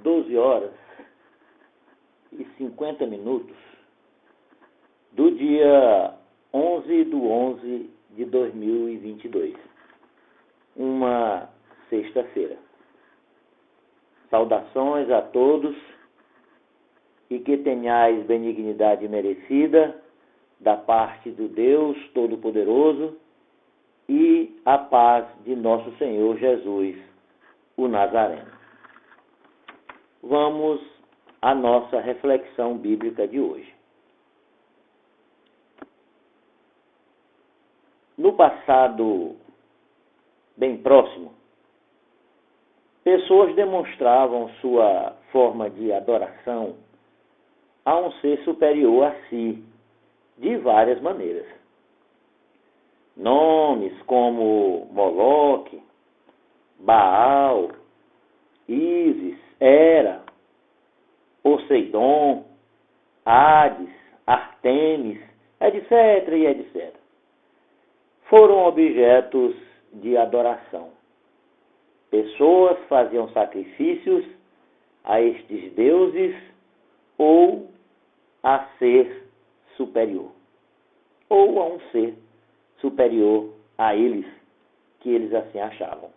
12 horas e 50 minutos do dia 11/11/2022, uma sexta-feira. Saudações a todos e que tenhais benignidade merecida da parte do Deus Todo-Poderoso e a paz de nosso Senhor Jesus, o Nazareno. Vamos à nossa reflexão bíblica de hoje. No passado bem próximo, pessoas demonstravam sua forma de adoração a um ser superior a si, de várias maneiras. Nomes como Moloque, Baal, Ísis, Hera, Poseidon, Hades, Artemis, etc. e etc. foram objetos de adoração. Pessoas faziam sacrifícios a estes deuses ou a ser superior, ou a um ser superior a eles, que eles assim achavam.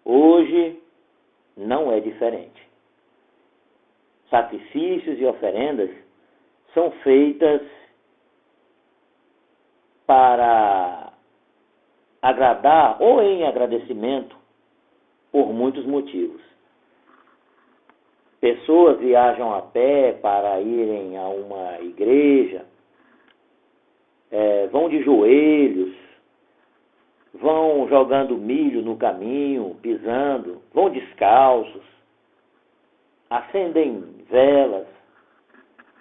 Hoje não é diferente. Sacrifícios e oferendas são feitas para agradar ou em agradecimento por muitos motivos. Pessoas viajam a pé para irem a uma igreja, vão de joelhos, vão jogando milho no caminho, pisando, vão descalços, acendem velas,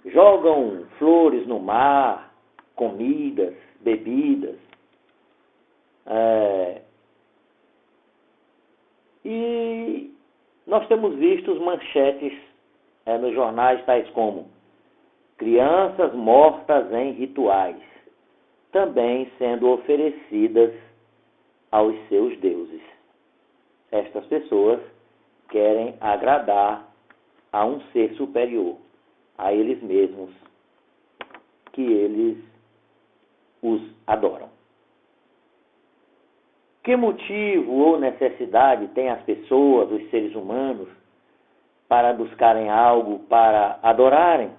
jogam flores no mar, comidas, bebidas. E nós temos visto manchetes nos jornais tais como crianças mortas em rituais, também sendo oferecidas aos seus deuses. Estas pessoas querem agradar a um ser superior, a eles mesmos, que eles os adoram. Que motivo ou necessidade têm as pessoas, os seres humanos, para buscarem algo para adorarem?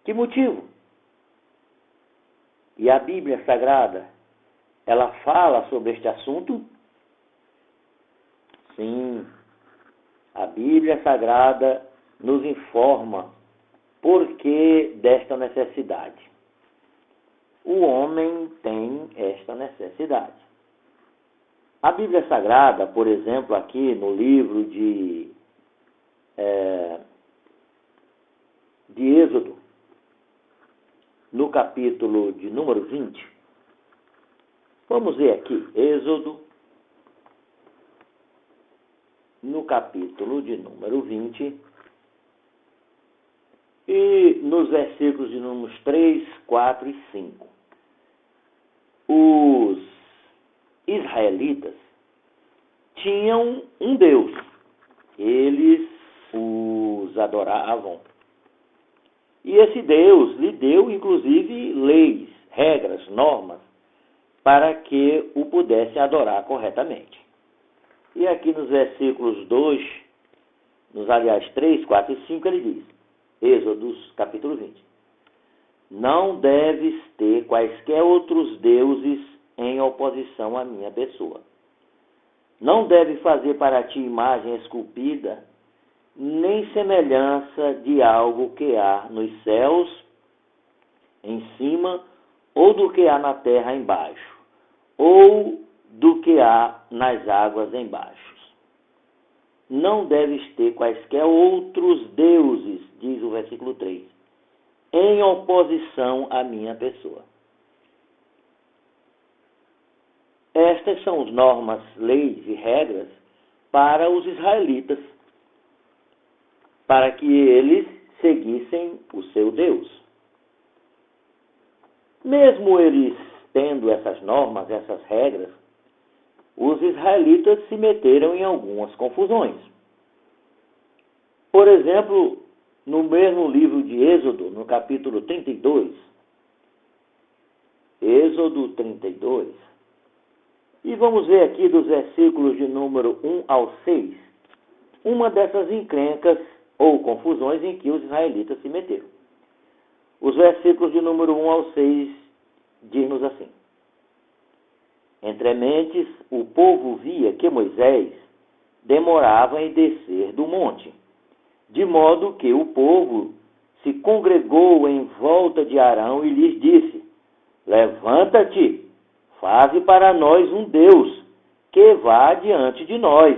Que motivo? E a Bíblia Sagrada, ela fala sobre este assunto? Sim, a Bíblia Sagrada nos informa por que desta necessidade. O homem tem esta necessidade. A Bíblia Sagrada, por exemplo, aqui no livro de Êxodo, no capítulo de número 20, vamos ver aqui, Êxodo, no capítulo de número 20, e nos versículos de números 3, 4 e 5. Os israelitas tinham um Deus. Eles os adoravam. E esse Deus lhe deu, inclusive, leis, regras, normas, para que o pudesse adorar corretamente. E aqui nos versículos 2, aliás, 3, 4 e 5, ele diz, Êxodo, capítulo 20, não deves ter quaisquer outros deuses em oposição à minha pessoa. Não deve fazer para ti imagem esculpida, nem semelhança de algo que há nos céus em cima, ou do que há na terra embaixo, ou do que há nas águas embaixo. Não deves ter quaisquer outros deuses, diz o versículo 3, em oposição à minha pessoa. Estas são as normas, leis e regras para os israelitas, para que eles seguissem o seu Deus. Mesmo eles tendo essas normas, essas regras, os israelitas se meteram em algumas confusões. Por exemplo, no mesmo livro de Êxodo, no capítulo 32, Êxodo 32, e vamos ver aqui dos versículos de número 1 ao 6, uma dessas encrencas ou confusões em que os israelitas se meteram. Os versículos de número 1 ao 6 diz-nos assim: Entrementes, o povo via que Moisés demorava em descer do monte, de modo que o povo se congregou em volta de Arão e lhes disse: Levanta-te, faze para nós um Deus, que vá diante de nós.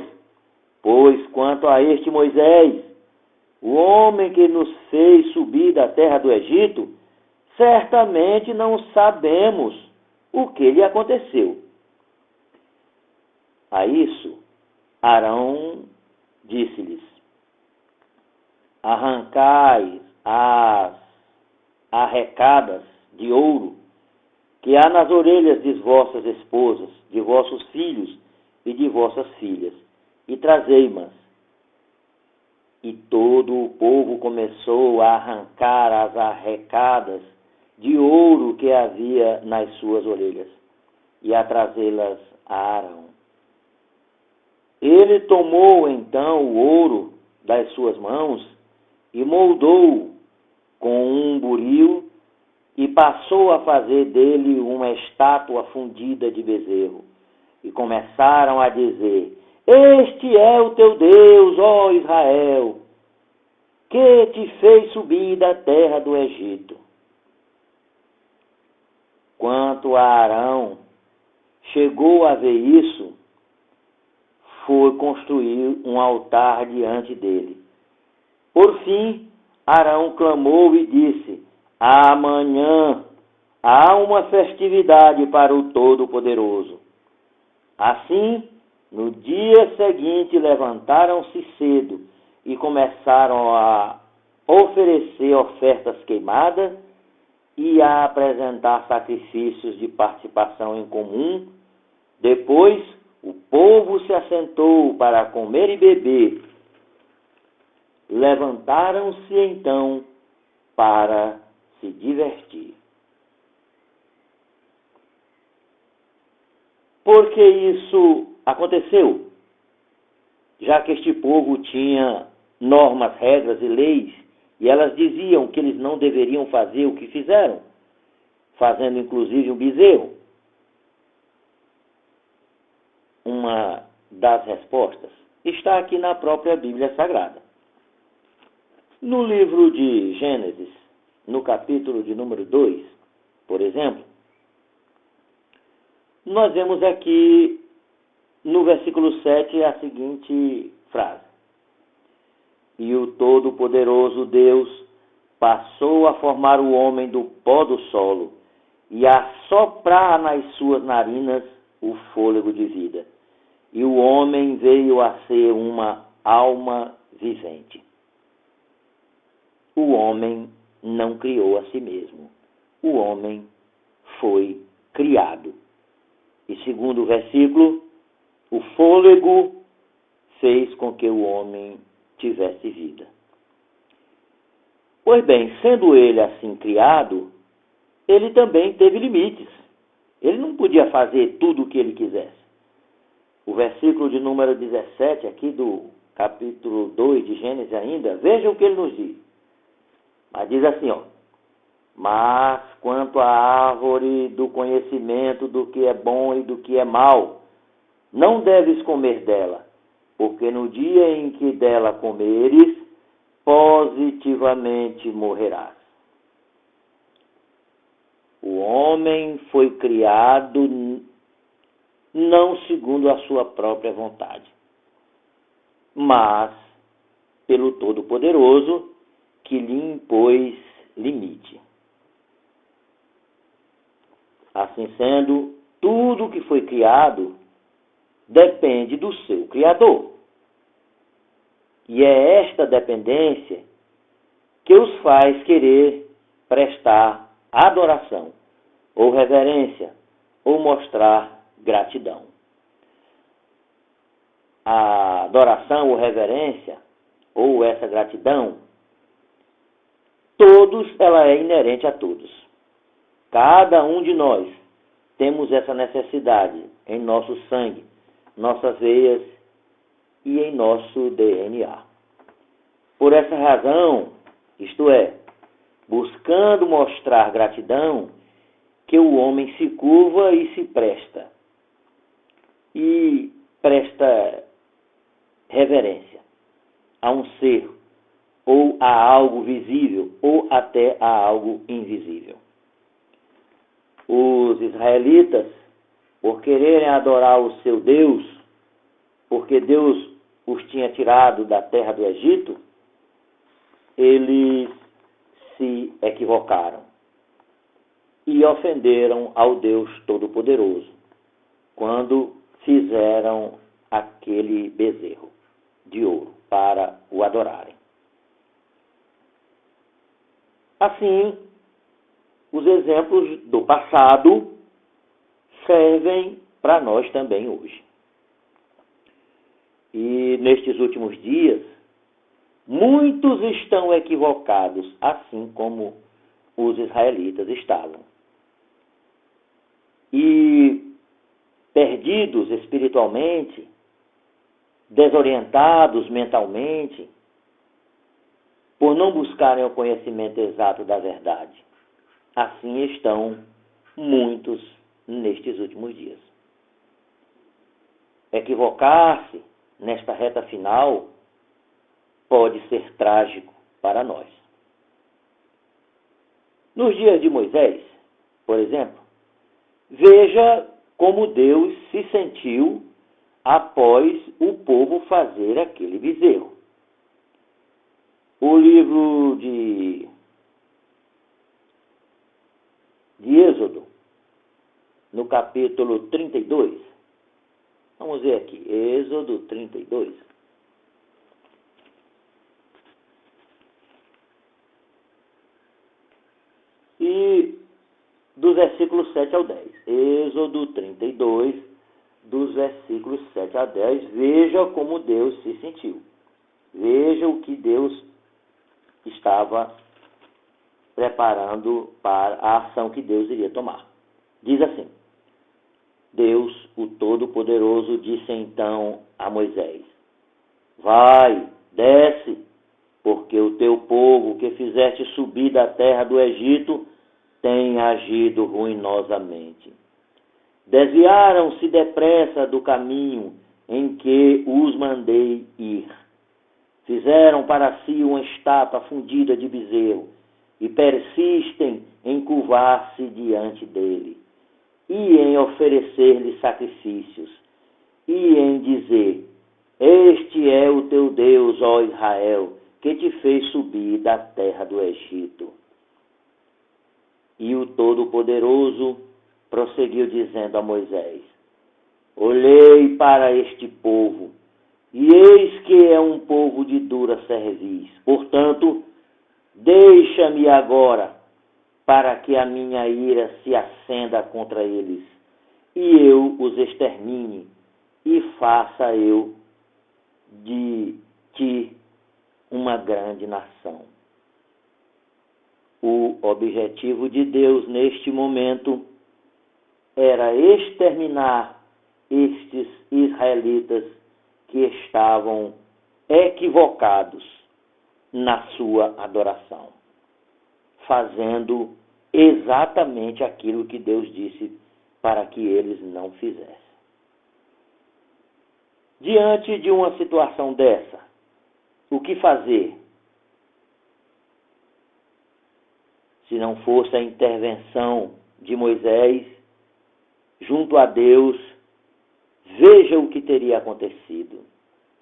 Pois quanto a este Moisés, o homem que nos fez subir da terra do Egito, certamente não sabemos o que lhe aconteceu. A isso, Arão disse-lhes: Arrancai as arrecadas de ouro que há nas orelhas de vossas esposas, de vossos filhos e de vossas filhas, e trazei-mas. E todo o povo começou a arrancar as arrecadas de ouro que havia nas suas orelhas, e a trazê-las a Arão. Ele tomou então o ouro das suas mãos e moldou com um buril e passou a fazer dele uma estátua fundida de bezerro. E começaram a dizer: Este é o teu Deus, ó Israel, que te fez subir da terra do Egito. Quanto a Arão, chegou a ver isso, foi construir um altar diante dele. Por fim, Arão clamou e disse: Amanhã há uma festividade para o Todo-Poderoso. Assim, no dia seguinte, levantaram-se cedo e começaram a oferecer ofertas queimadas e a apresentar sacrifícios de participação em comum. Depois, o povo se assentou para comer e beber. Levantaram-se então para se divertir. Por que isso aconteceu? Já que este povo tinha normas, regras e leis, e elas diziam que eles não deveriam fazer o que fizeram, fazendo inclusive um bezerro. Uma das respostas está aqui na própria Bíblia Sagrada. No livro de Gênesis, no capítulo de número 2, por exemplo, nós vemos aqui no versículo 7 a seguinte frase: E o Todo-Poderoso Deus passou a formar o homem do pó do solo e a soprar nas suas narinas o fôlego de vida. E o homem veio a ser uma alma vivente. O homem não criou a si mesmo. O homem foi criado. E segundo o versículo, o fôlego fez com que o homem tivesse vida. Pois bem, sendo ele assim criado, ele também teve limites. Ele não podia fazer tudo o que ele quisesse. O versículo de número 17 aqui do capítulo 2 de Gênesis ainda, veja o que ele nos diz. Mas diz assim, ó: Mas quanto à árvore do conhecimento do que é bom e do que é mal, não deves comer dela, porque no dia em que dela comeres, positivamente morrerás. O homem foi criado não segundo a sua própria vontade, mas pelo Todo-Poderoso, que lhe impôs limite. Assim sendo, tudo que foi criado depende do seu Criador. E é esta dependência que os faz querer prestar adoração, ou reverência, ou mostrar gratidão. A adoração ou reverência ou essa gratidão, ela é inerente a todos. Cada um de nós temos essa necessidade em nosso sangue, nossas veias e em nosso DNA. Por essa razão, isto é, buscando mostrar gratidão, que o homem se curva e se presta. E presta reverência a um ser, ou a algo visível, ou até a algo invisível. Os israelitas, por quererem adorar o seu Deus, porque Deus os tinha tirado da terra do Egito, eles se equivocaram e ofenderam ao Deus Todo-Poderoso quando fizeram aquele bezerro de ouro para o adorarem. Assim, os exemplos do passado servem para nós também hoje. E nestes últimos dias, muitos estão equivocados, assim como os israelitas estavam. E perdidos espiritualmente, desorientados mentalmente, por não buscarem o conhecimento exato da verdade. Assim estão muitos nestes últimos dias. Equivocar-se nesta reta final pode ser trágico para nós. Nos dias de Moisés, por exemplo, veja como Deus se sentiu após o povo fazer aquele bezerro. O livro de Êxodo, no capítulo 32, vamos ver aqui, Êxodo 32. E dos versículos 7 ao 10. Êxodo 32, dos versículos 7 a 10. Veja como Deus se sentiu. Veja o que Deus estava preparando para a ação que Deus iria tomar. Diz assim: Deus, o Todo-Poderoso, disse então a Moisés: Vai, desce, porque o teu povo que fizeste subir da terra do Egito tem agido ruinosamente. Desviaram-se depressa do caminho em que os mandei ir. Fizeram para si uma estátua fundida de bezerro e persistem em curvar-se diante dele e em oferecer-lhe sacrifícios e em dizer: Este é o teu Deus, ó Israel, que te fez subir da terra do Egito. E o Todo-Poderoso prosseguiu dizendo a Moisés: Olhei para este povo, e eis que é um povo de dura cerviz. Portanto, deixa-me agora, para que a minha ira se acenda contra eles, e eu os extermine, e faça eu de ti uma grande nação. O objetivo de Deus neste momento era exterminar estes israelitas que estavam equivocados na sua adoração, fazendo exatamente aquilo que Deus disse para que eles não fizessem. Diante de uma situação dessa, o que fazer? Se não fosse a intervenção de Moisés junto a Deus, veja o que teria acontecido.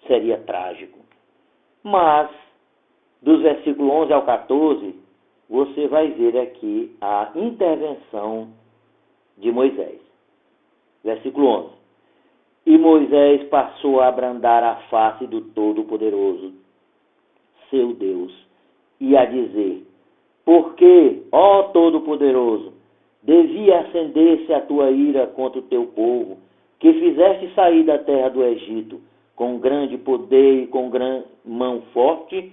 Seria trágico. Mas, dos versículos 11 ao 14, você vai ver aqui a intervenção de Moisés. Versículo 11. E Moisés passou a abrandar a face do Todo-Poderoso, seu Deus, e a dizer: Porque, ó Todo-Poderoso, devia acender-se a tua ira contra o teu povo, que fizeste sair da terra do Egito, com grande poder e com grande mão forte,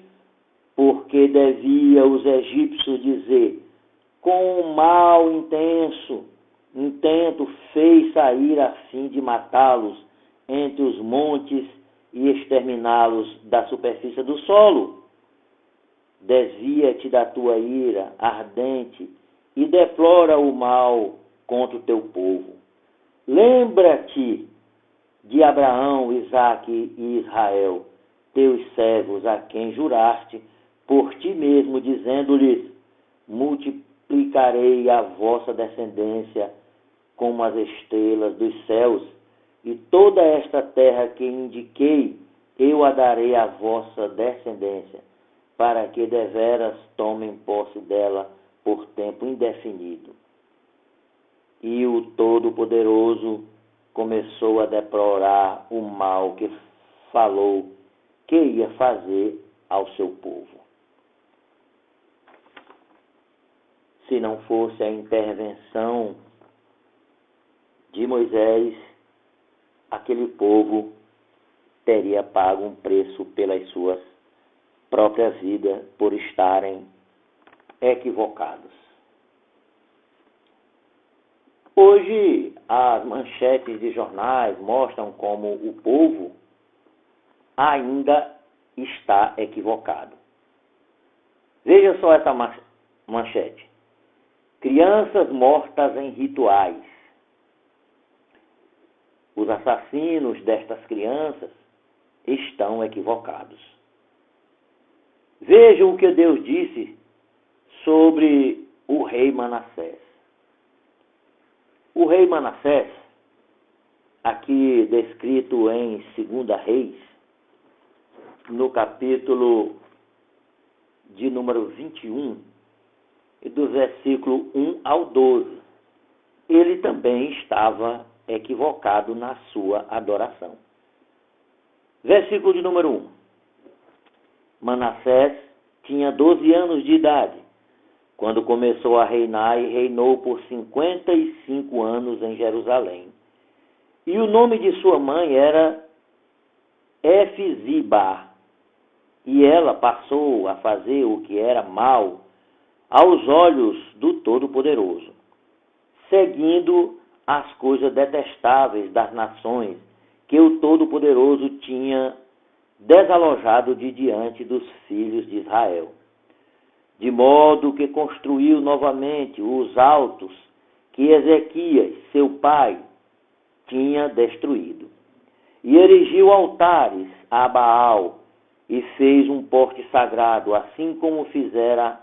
porque devia os egípcios dizer, com um mal intento fez sair a fim de matá-los entre os montes e exterminá-los da superfície do solo. Desvia-te da tua ira ardente e deplora o mal contra o teu povo. Lembra-te de Abraão, Isaque e Israel, teus servos, a quem juraste por ti mesmo, dizendo-lhes, multiplicarei a vossa descendência como as estrelas dos céus, e toda esta terra que indiquei, eu a darei à vossa descendência, para que deveras tomem posse dela por tempo indefinido. E o Todo-Poderoso começou a deplorar o mal que falou que ia fazer ao seu povo. Se não fosse a intervenção de Moisés, aquele povo teria pago um preço pelas suas próprias vidas por estarem equivocados. Hoje, as manchetes de jornais mostram como o povo ainda está equivocado. Veja só essa manchete. Crianças mortas em rituais. Os assassinos destas crianças estão equivocados. Vejam o que Deus disse sobre o rei Manassés. O rei Manassés, aqui descrito em 2 Reis, no capítulo de número 21, e do versículo 1 ao 12, ele também estava equivocado na sua adoração. Versículo de número 1. Manassés tinha 12 anos de idade, quando começou a reinar, e reinou por 55 anos em Jerusalém. E o nome de sua mãe era Efziba, e ela passou a fazer o que era mal aos olhos do Todo-Poderoso, seguindo as coisas detestáveis das nações que o Todo-Poderoso tinha desalojado de diante dos filhos de Israel. De modo que construiu novamente os altos que Ezequias, seu pai, tinha destruído. E erigiu altares a Baal e fez um porte sagrado, assim como fizera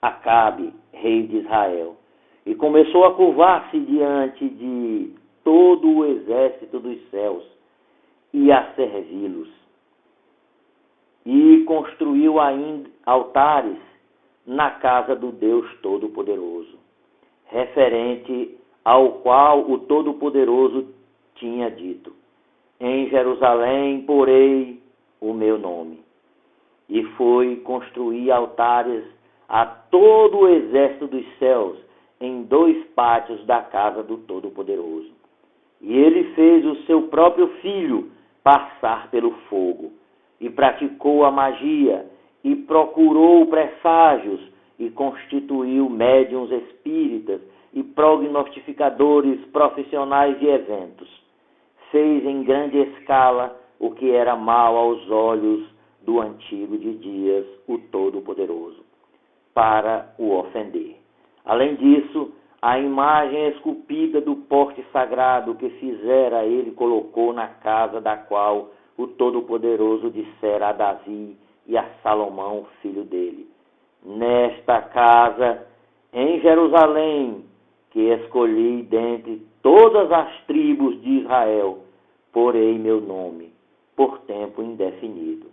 Acabe, rei de Israel. E começou a curvar-se diante de todo o exército dos céus e a servi-los. E construiu ainda altares na casa do Deus Todo-Poderoso, referente ao qual o Todo-Poderoso tinha dito, em Jerusalém porei o meu nome. E foi construir altares a todo o exército dos céus em 2 pátios da casa do Todo-Poderoso. E ele fez o seu próprio filho passar pelo fogo, e praticou a magia, e procurou presságios, e constituiu médiuns espíritas e prognostificadores profissionais de eventos. Fez em grande escala o que era mal aos olhos do Antigo de Dias, o Todo-Poderoso, para o ofender. Além disso, a imagem esculpida do porte sagrado que fizera ele colocou na casa da qual o Todo-Poderoso dissera a Davi e a Salomão, filho dele: nesta casa, em Jerusalém, que escolhi dentre todas as tribos de Israel, porei meu nome, por tempo indefinido.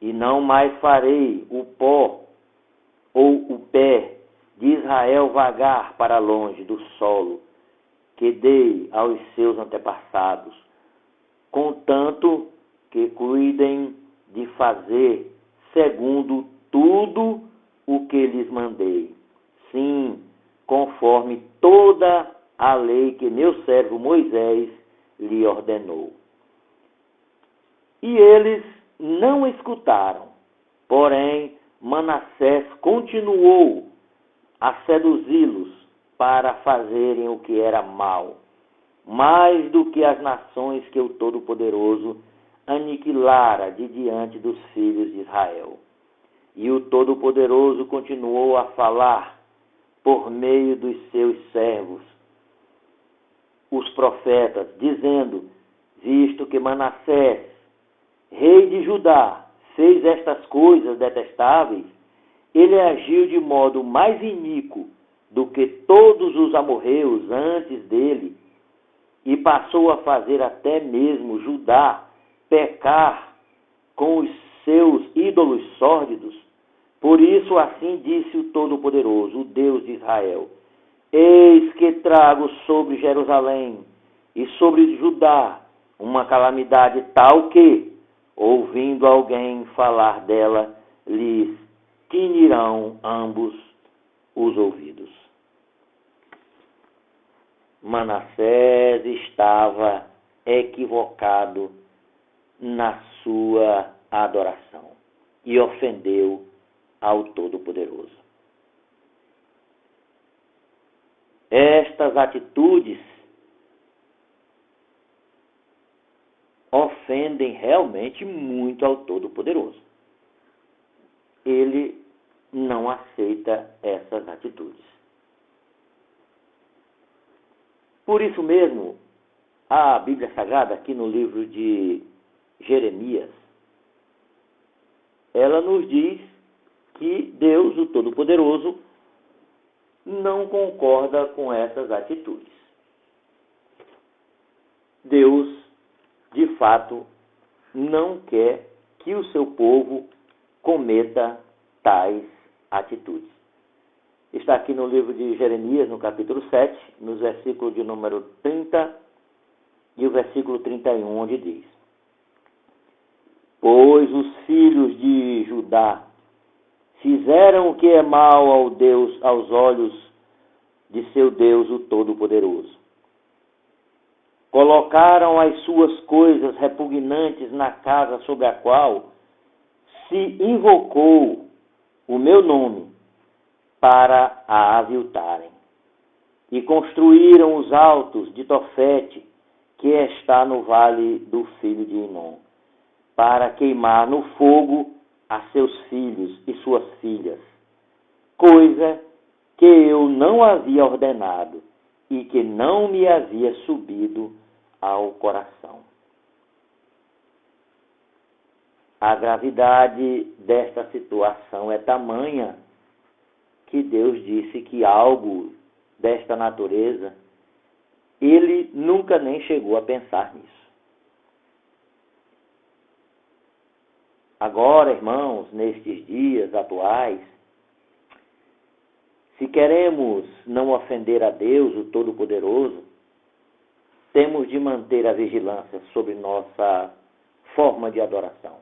E não mais farei o pó ou o pé de Israel vagar para longe do solo que dei aos seus antepassados, contanto que cuidem de fazer segundo tudo o que lhes mandei. Sim, conforme toda a lei que meu servo Moisés lhe ordenou. E eles não escutaram. Porém, Manassés continuou a seduzi-los para fazerem o que era mal, mais do que as nações que o Todo-Poderoso aniquilara de diante dos filhos de Israel. E o Todo-Poderoso continuou a falar por meio dos seus servos, os profetas, dizendo: visto que Manassés, rei de Judá, fez estas coisas detestáveis, ele agiu de modo mais iníquo do que todos os amorreus antes dele, e passou a fazer até mesmo Judá pecar com os seus ídolos sórdidos. Por isso assim disse o Todo-Poderoso, o Deus de Israel: eis que trago sobre Jerusalém e sobre Judá uma calamidade tal que, ouvindo alguém falar dela, lhes tinirão ambos os ouvidos. Manassés estava equivocado na sua adoração e ofendeu ao Todo-Poderoso. Estas atitudes ofendem realmente muito ao Todo-Poderoso. Ele não aceita essas atitudes. Por isso mesmo, a Bíblia Sagrada, aqui no livro de Jeremias, ela nos diz que Deus, o Todo-Poderoso, não concorda com essas atitudes. Deus, de fato, não quer que o seu povo cometa tais atitudes. Está aqui no livro de Jeremias, no capítulo 7, nos versículos de número 30 e o versículo 31, onde diz: pois os filhos de Judá fizeram o que é mal aos olhos de seu Deus, o Todo-Poderoso. Colocaram as suas coisas repugnantes na casa sobre a qual se invocou o meu nome para a aviltarem. E construíram os altos de Tofete, que está no vale do filho de Inom, para queimar no fogo a seus filhos e suas filhas, coisa que eu não havia ordenado e que não me havia subido ao coração. A gravidade desta situação é tamanha que Deus disse que algo desta natureza, ele nunca nem chegou a pensar nisso. Agora, irmãos, nestes dias atuais, se queremos não ofender a Deus, o Todo-Poderoso, temos de manter a vigilância sobre nossa forma de adoração.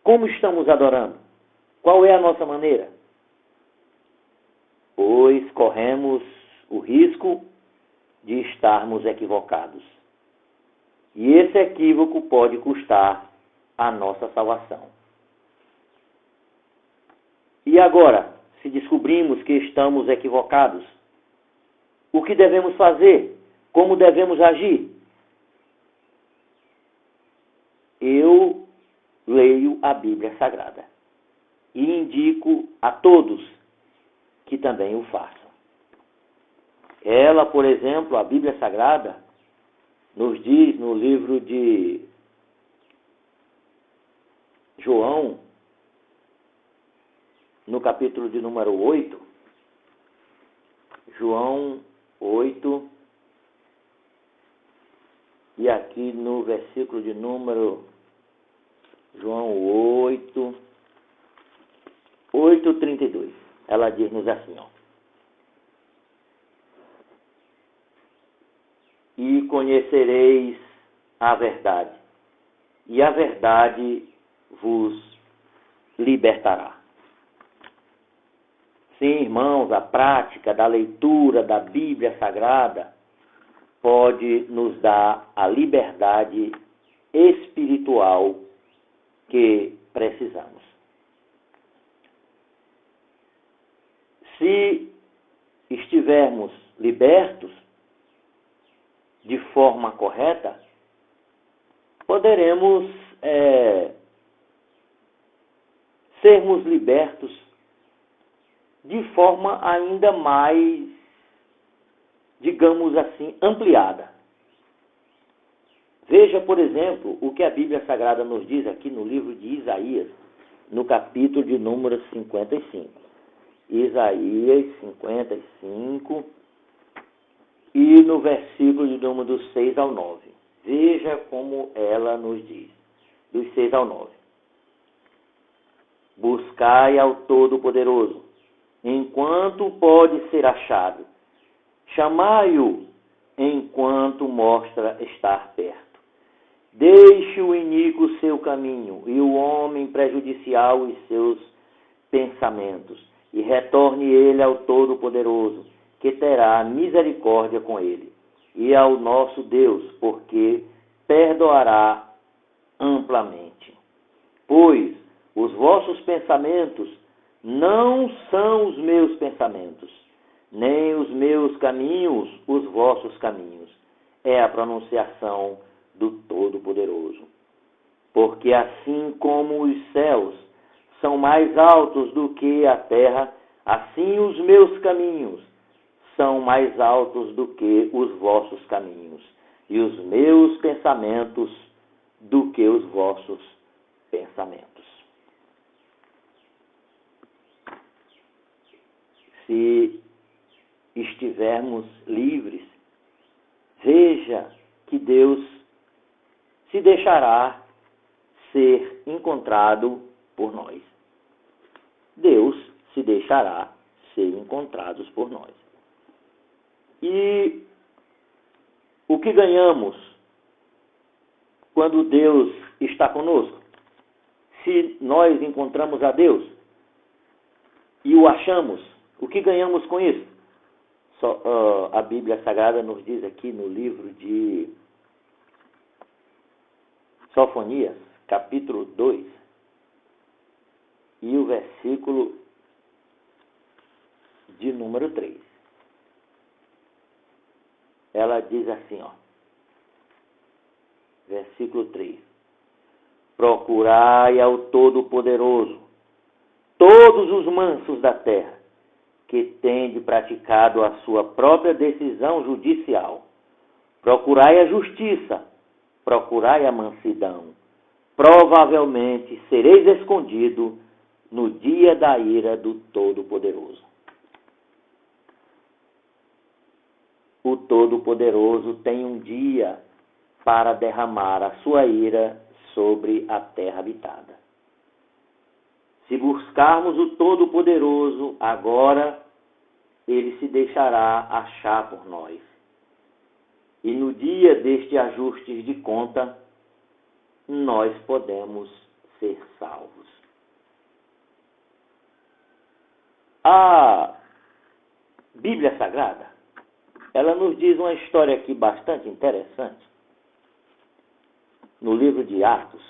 Como estamos adorando? Qual é a nossa maneira? Pois corremos o risco de estarmos equivocados. E esse equívoco pode custar a nossa salvação. E agora, se descobrimos que estamos equivocados, o que devemos fazer? Como devemos agir? Eu leio a Bíblia Sagrada e indico a todos que também o façam. Ela, por exemplo, a Bíblia Sagrada, nos diz no livro de João, no capítulo de número 8, João 8, e aqui no versículo de número João 8, 8:32, ela diz-nos assim, ó: e conhecereis a verdade, e a verdade vos libertará. Sim, irmãos, a prática da leitura da Bíblia Sagrada pode nos dar a liberdade espiritual que precisamos. Se estivermos libertos de forma correta, poderemos sermos libertos de forma ainda mais, digamos assim, ampliada. Veja, por exemplo, o que a Bíblia Sagrada nos diz aqui no livro de Isaías, no capítulo de número 55. Isaías 55 e no versículo de número 6 ao 9. Veja como ela nos diz, dos 6 ao 9. Buscai ao Todo-Poderoso, enquanto pode ser achado. Chamai-o, enquanto mostra estar perto. Deixe o iníquo seu caminho, e o homem prejudicial os seus pensamentos, e retorne ele ao Todo-Poderoso, que terá misericórdia com ele, e ao nosso Deus, porque perdoará amplamente. Pois os vossos pensamentos não são os meus pensamentos, nem os meus caminhos os vossos caminhos. É a pronunciação do Todo-Poderoso. Porque assim como os céus são mais altos do que a terra, assim os meus caminhos são mais altos do que os vossos caminhos, e os meus pensamentos do que os vossos pensamentos. Se estivermos livres, veja que Deus se deixará ser encontrado por nós. Deus se deixará ser encontrados por nós. E o que ganhamos quando Deus está conosco? Se nós encontramos a Deus e o achamos, o que ganhamos com isso? A Bíblia Sagrada nos diz aqui no livro de Sofonias, capítulo 2, e o versículo de número 3. Ela diz assim, versículo 3. Procurai ao Todo-Poderoso, todos os mansos da terra, que tende praticado a sua própria decisão judicial. Procurai a justiça, procurai a mansidão. Provavelmente sereis escondido no dia da ira do Todo-Poderoso. O Todo-Poderoso tem um dia para derramar a sua ira sobre a terra habitada. Se buscarmos o Todo-Poderoso, agora ele se deixará achar por nós. E no dia deste ajuste de conta, nós podemos ser salvos. A Bíblia Sagrada, ela nos diz uma história aqui bastante interessante. No livro de Atos,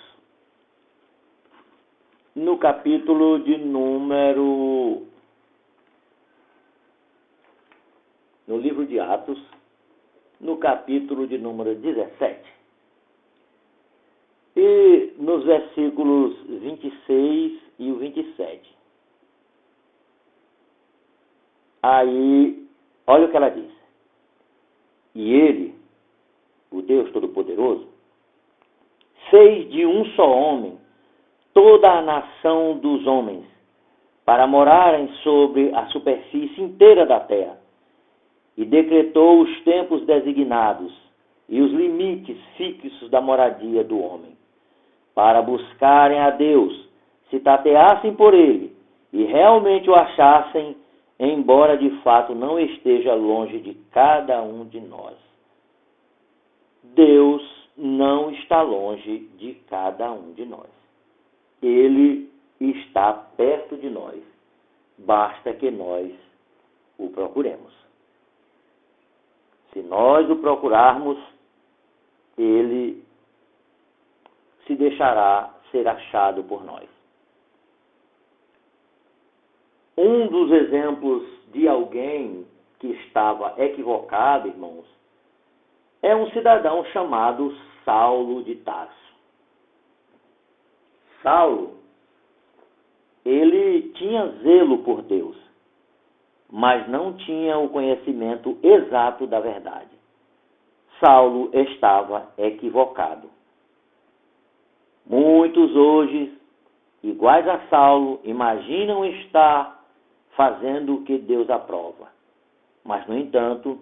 no capítulo de número... No livro de Atos, no capítulo de número 17, e nos versículos 26 e o 27. Aí, olha o que ela diz. E ele, o Deus Todo-Poderoso, fez de um só homem toda a nação dos homens, para morarem sobre a superfície inteira da terra, e decretou os tempos designados e os limites fixos da moradia do homem, para buscarem a Deus, se tateassem por ele e realmente o achassem, embora de fato não esteja longe de cada um de nós. Deus não está longe de cada um de nós. Ele está perto de nós. Basta que nós o procuremos. Se nós o procurarmos, ele deixará ser achado por nós. Um dos exemplos de alguém que estava equivocado, irmãos, é um cidadão chamado Saulo de Tarso. Saulo, ele tinha zelo por Deus, mas não tinha o conhecimento exato da verdade. Saulo estava equivocado. Muitos hoje, iguais a Saulo, imaginam estar fazendo o que Deus aprova, mas, no entanto,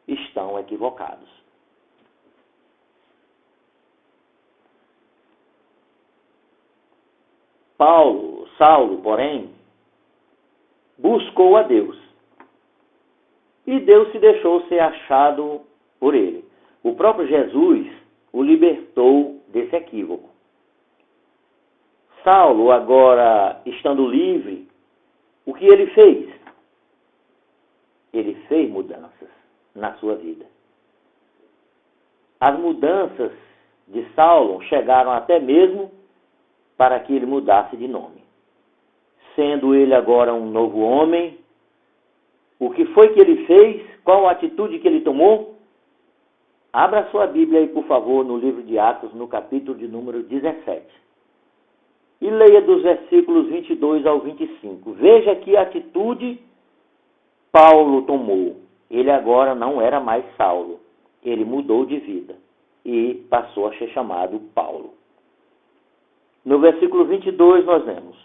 estão equivocados. Saulo, porém, buscou a Deus, e Deus se deixou ser achado por ele. O próprio Jesus o libertou desse equívoco. Saulo, agora estando livre, o que ele fez? Ele fez mudanças na sua vida. As mudanças de Saulo chegaram até mesmo para que ele mudasse de nome. Sendo ele agora um novo homem, o que foi que ele fez? Qual a atitude que ele tomou? Abra sua Bíblia aí, por favor, no livro de Atos, no capítulo de número 17. E leia dos versículos 22 ao 25. Veja que atitude Paulo tomou. Ele agora não era mais Saulo. Ele mudou de vida e passou a ser chamado Paulo. No versículo 22 nós lemos: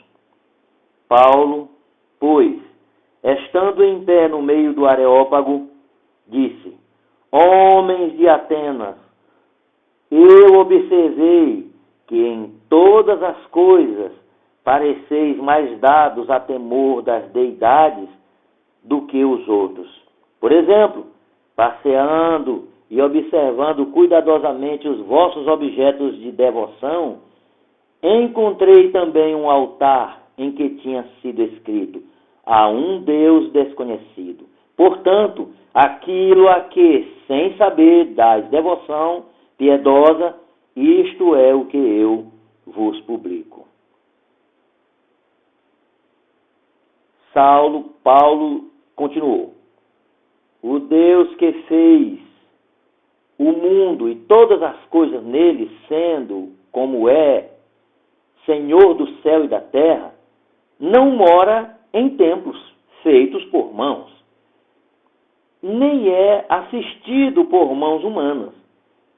Paulo, pois, estando em pé no meio do Areópago, disse: Homens de Atenas, eu observei que em todas as coisas pareceis mais dados a temor das deidades do que os outros. Por exemplo, passeando e observando cuidadosamente os vossos objetos de devoção, encontrei também um altar em que tinha sido escrito: a um Deus desconhecido. Portanto, aquilo a que, sem saber, dais devoção piedosa, isto é o que eu vos publico. Paulo continuou: o Deus que fez o mundo e todas as coisas nele, sendo como é, Senhor do céu e da terra, não mora em templos feitos por mãos, nem é assistido por mãos humanas,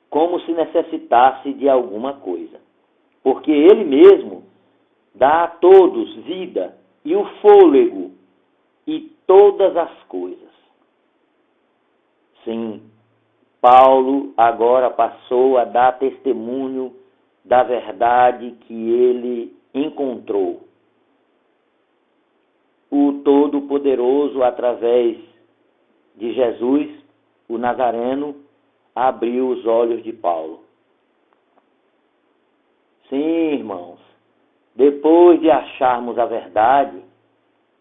como se necessitasse de alguma coisa. Porque ele mesmo dá a todos vida e o fôlego e todas as coisas. Sim, Paulo agora passou a dar testemunho da verdade que ele encontrou. O Todo-Poderoso, através de Jesus, o Nazareno, abriu os olhos de Paulo. Sim, irmãos, depois de acharmos a verdade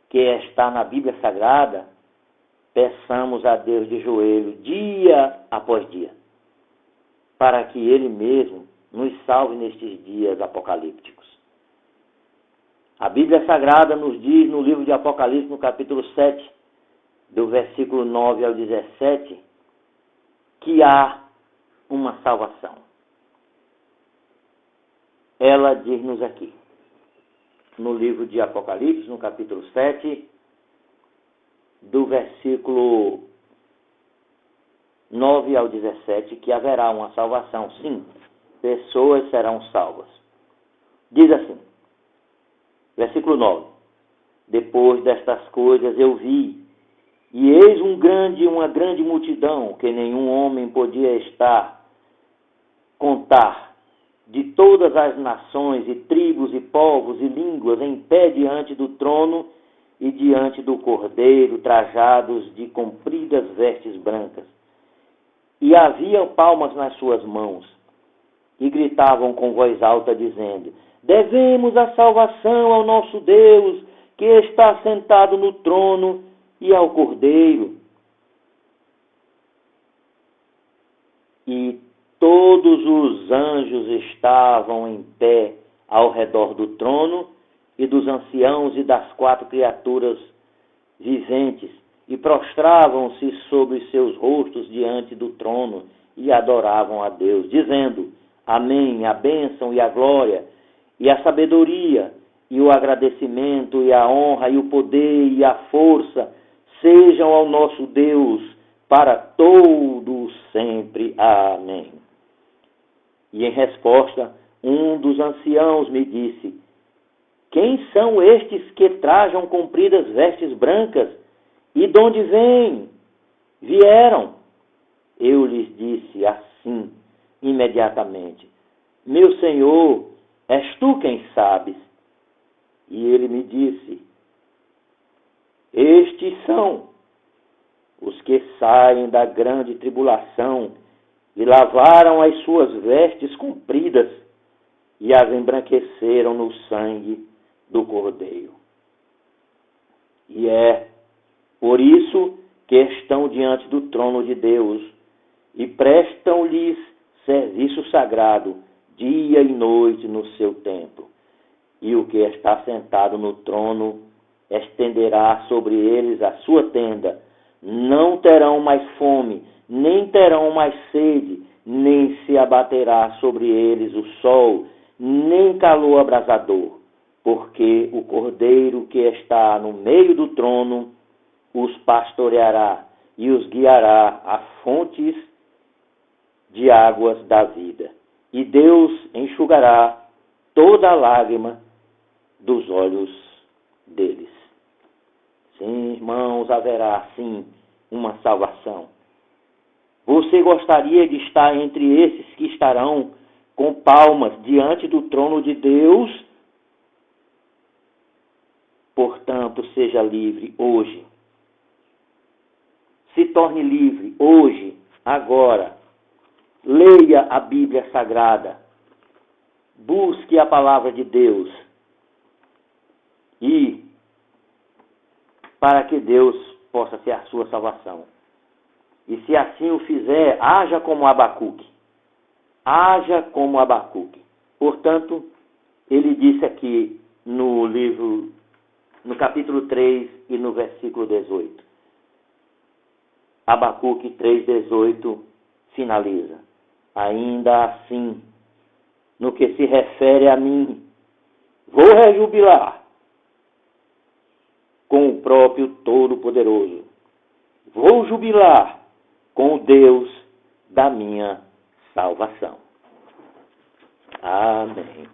que está na Bíblia Sagrada, peçamos a Deus de joelho, dia após dia, para que Ele mesmo nos salve nestes dias apocalípticos. A Bíblia Sagrada nos diz no livro de Apocalipse, no capítulo 7, do versículo 9 ao 17, que há uma salvação. Ela diz-nos aqui, no livro de Apocalipse, no capítulo 7, do versículo 9 ao 17, que haverá uma salvação. Sim, pessoas serão salvas. Diz assim, versículo 9: Depois destas coisas eu vi, e eis uma grande multidão, que nenhum homem podia contar, de todas as nações e tribos e povos e línguas, em pé diante do trono e diante do Cordeiro, trajados de compridas vestes brancas. E havia palmas nas suas mãos, e gritavam com voz alta, dizendo: Devemos a salvação ao nosso Deus, que está sentado no trono, e ao Cordeiro. E todos os anjos estavam em pé ao redor do trono e dos anciãos e das 4 criaturas viventes, e prostravam-se sobre seus rostos diante do trono e adoravam a Deus, dizendo: Amém, a bênção e a glória, e a sabedoria, e o agradecimento, e a honra, e o poder, e a força, sejam ao nosso Deus, para todos sempre. Amém. E em resposta, um dos anciãos me disse: Quem são estes que trajam compridas vestes brancas? E de onde vieram? Eu lhes disse assim, imediatamente: Meu Senhor, és tu quem sabes? E ele me disse: Estes são os que saem da grande tribulação e lavaram as suas vestes compridas e as embranqueceram no sangue do Cordeiro. E é por isso que estão diante do trono de Deus e prestam-lhes serviço sagrado dia e noite no seu templo. E o que está sentado no trono estenderá sobre eles a sua tenda. Não terão mais fome, nem terão mais sede, nem se abaterá sobre eles o sol, nem calor abrasador, porque o Cordeiro que está no meio do trono os pastoreará e os guiará a fontes de águas da vida. E Deus enxugará toda a lágrima dos olhos deles. Sim, irmãos, haverá sim uma salvação. Você gostaria de estar entre esses que estarão com palmas diante do trono de Deus? Portanto, seja livre hoje. Se torne livre hoje, agora. Leia a Bíblia Sagrada. Busque a palavra de Deus. E para que Deus possa ser a sua salvação. E se assim o fizer, haja como Abacuque. Haja como Abacuque. Portanto, ele disse aqui no livro, no capítulo 3 e no versículo 18. Abacuque 3,18 finaliza: Ainda assim, no que se refere a mim, vou rejubilar com o próprio Todo-Poderoso. Vou jubilar com o Deus da minha salvação. Amém.